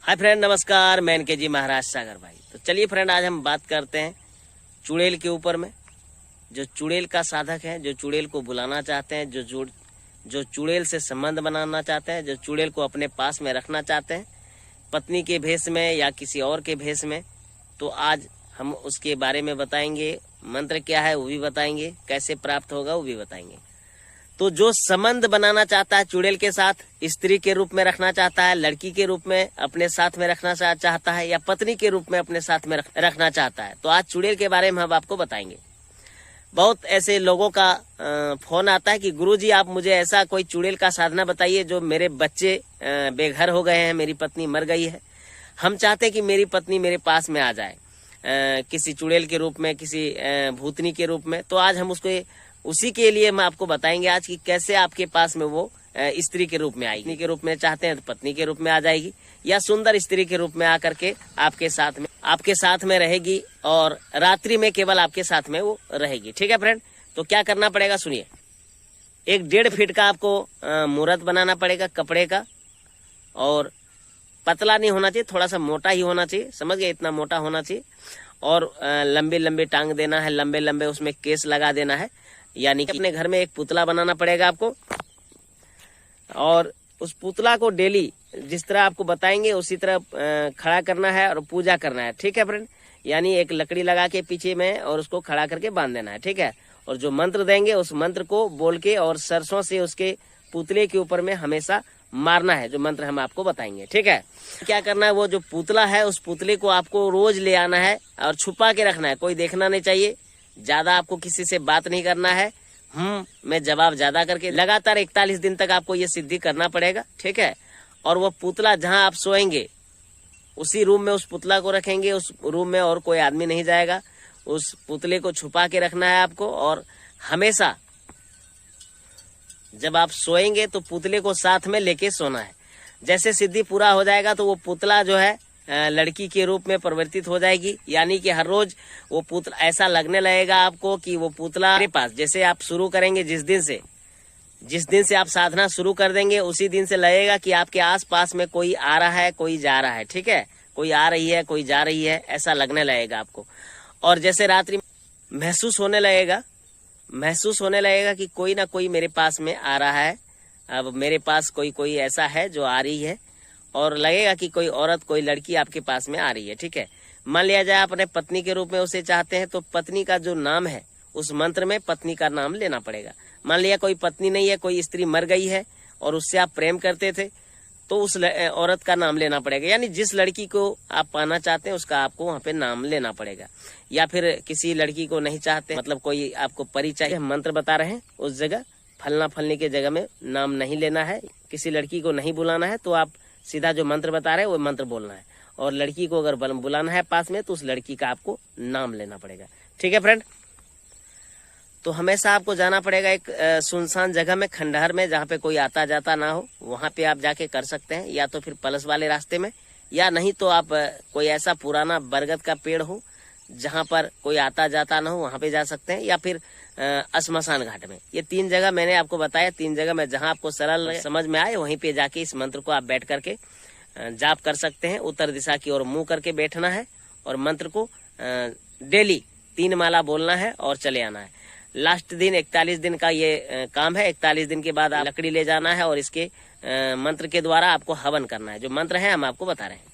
Hi friend, नमस्कार। मैं के जी महाराज सागर भाई। तो चलिए फ्रेंड, आज हम बात करते हैं चुड़ैल के ऊपर में। जो चुड़ैल का साधक है, जो चुड़ैल को बुलाना चाहते हैं, जो चुड़ैल से संबंध बनाना चाहते हैं, जो चुड़ैल को अपने पास में रखना चाहते हैं, पत्नी के भेष में या किसी और के भेष में, तो आज हम उसके बारे में बताएंगे। मंत्र क्या है वो भी बताएंगे, कैसे प्राप्त होगा वो भी बताएंगे। तो जो संबंध बनाना चाहता है चुड़ैल के साथ, स्त्री के रूप में रखना चाहता है, लड़की के रूप में अपने साथ में रखना चाहता है, या पत्नी के रूप में अपने साथ में रखना चाहता है, तो आज चुड़ैल के बारे में हम आपको बताएंगे। बहुत ऐसे लोगों का फोन आता है कि गुरुजी आप मुझे ऐसा कोई चुड़ैल का साधना बताइए जो मेरे बच्चे बेघर हो गए हैं, मेरी पत्नी मर गई है, हम चाहते हैं कि मेरी पत्नी मेरे पास में आ जाए किसी चुड़ैल के रूप में, किसी भूतनी के रूप में। तो आज हम उसी के लिए हम आपको बताएंगे आज कि कैसे आपके पास में वो स्त्री के रूप में आएगी। पत्नी के रूप में चाहते हैं तो पत्नी के रूप में आ जाएगी, या सुंदर स्त्री के रूप में आकर के आपके साथ में रहेगी, और रात्रि में केवल आपके साथ में वो रहेगी। ठीक है फ्रेंड, तो क्या करना पड़ेगा सुनिए। 1.5 फीट का आपको मुहूर्त बनाना पड़ेगा कपड़े का, और पतला नहीं होना चाहिए, थोड़ा सा मोटा ही होना चाहिए, समझ गए, इतना मोटा होना चाहिए। और लंबे लंबे टांग देना है, लंबे लंबे उसमें केस लगा देना है। यानी कि अपने घर में एक पुतला बनाना पड़ेगा आपको, और उस पुतला को डेली जिस तरह आपको बताएंगे उसी तरह खड़ा करना है और पूजा करना है। ठीक है फ्रेंड, यानी एक लकड़ी लगा के पीछे में और उसको खड़ा करके बांध देना है। ठीक है, और जो मंत्र देंगे उस मंत्र को बोल के और सरसों से उसके पुतले के ऊपर में हमेशा मारना है, जो मंत्र हम आपको बताएंगे। ठीक है, क्या करना है, वो जो पुतला है उस पुतले को आपको रोज ले आना है और छुपा के रखना है, कोई देखना नहीं चाहिए। ज्यादा आपको किसी से बात नहीं करना है, मैं जवाब ज्यादा करके लगातार 41 दिन तक आपको ये सिद्धि करना पड़ेगा। ठीक है, और वो पुतला जहां आप सोएंगे उसी रूम में उस पुतला को रखेंगे, उस रूम में और कोई आदमी नहीं जाएगा। उस पुतले को छुपा के रखना है आपको, और हमेशा जब आप सोएंगे तो पुतले को साथ में लेके सोना है। जैसे सिद्धि पूरा हो जाएगा तो वो पुतला जो है लड़की के रूप में परिवर्तित हो जाएगी। यानी कि हर रोज वो पुतला ऐसा लगने लगेगा आपको कि वो पुतला मेरे पास, जैसे आप शुरू करेंगे जिस दिन से आप साधना शुरू कर देंगे उसी दिन से लगेगा कि आपके आस पास में कोई आ रहा है, कोई जा रहा है। ठीक है, कोई आ रही है, कोई जा रही है, ऐसा लगने लगेगा आपको। और जैसे रात्रि महसूस होने लगेगा कि कोई ना कोई मेरे पास में आ रहा है, अब मेरे पास कोई ऐसा है जो आ रही है, और लगेगा कि कोई औरत, कोई लड़की आपके पास में आ रही है। ठीक है, मान लिया जाए अपने पत्नी के रूप में उसे चाहते हैं, तो पत्नी का जो नाम है उस मंत्र में पत्नी का नाम लेना पड़ेगा। मान लिया कोई पत्नी नहीं है, कोई स्त्री मर गई है और उससे आप प्रेम करते थे, तो उस औरत का नाम लेना पड़ेगा। यानी जिस लड़की को आप पाना चाहते हैं उसका आपको वहाँ पे नाम लेना पड़ेगा। या फिर किसी लड़की को नहीं चाहते, मतलब कोई आपको परिचय, हम मंत्र बता रहे हैं, उस जगह फलना फलने की जगह में नाम नहीं लेना है, किसी लड़की को नहीं बुलाना है, तो आप सीधा जो मंत्र बता रहे हैं वो मंत्र बोलना है। और लड़की को अगर बुलाना है पास में तो उस लड़की का आपको नाम लेना पड़ेगा। ठीक है फ्रेंड, तो हमेशा आपको जाना पड़ेगा एक सुनसान जगह में, खंडहर में, जहाँ पे कोई आता जाता ना हो, वहाँ पे आप जाके कर सकते हैं। या तो फिर पलस वाले रास्ते में, या नहीं तो आप कोई ऐसा पुराना बरगद का पेड़ हो जहाँ पर कोई आता जाता ना हो, वहाँ पे जा सकते हैं। या फिर श्मशान घाट में। ये 3 जगह मैंने आपको बताया, 3 जगह में जहाँ आपको सरल समझ में आए वहीं पे जाके इस मंत्र को आप बैठ करके जाप कर सकते हैं। उत्तर दिशा की ओर मुंह करके बैठना है और मंत्र को डेली 3 माला बोलना है और चले आना है। लास्ट दिन 41 दिन का ये काम है। 41 दिन के बाद आप लकड़ी ले जाना है और इसके मंत्र के द्वारा आपको हवन करना है। जो मंत्र है हम आपको बता रहे हैं,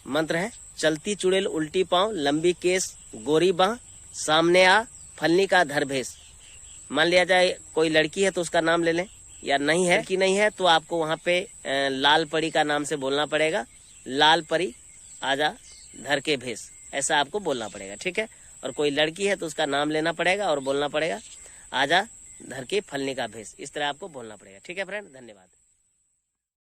मंत्र है: चलती चुड़ैल उल्टी पांव, लंबी केस गोरी बाह, सामने आ फलनी का धर भेष। मान लिया जाए कोई लड़की है तो उसका नाम ले लें, या नहीं है कि नहीं है तो आपको वहाँ पे लाल परी का नाम से बोलना पड़ेगा। लाल परी आजा धर के भेष, ऐसा आपको बोलना पड़ेगा। ठीक है, और कोई लड़की है तो उसका नाम लेना पड़ेगा और बोलना पड़ेगा आजा धर के फलने का भेष। इस तरह आपको बोलना पड़ेगा। ठीक है फ्रेंड, धन्यवाद।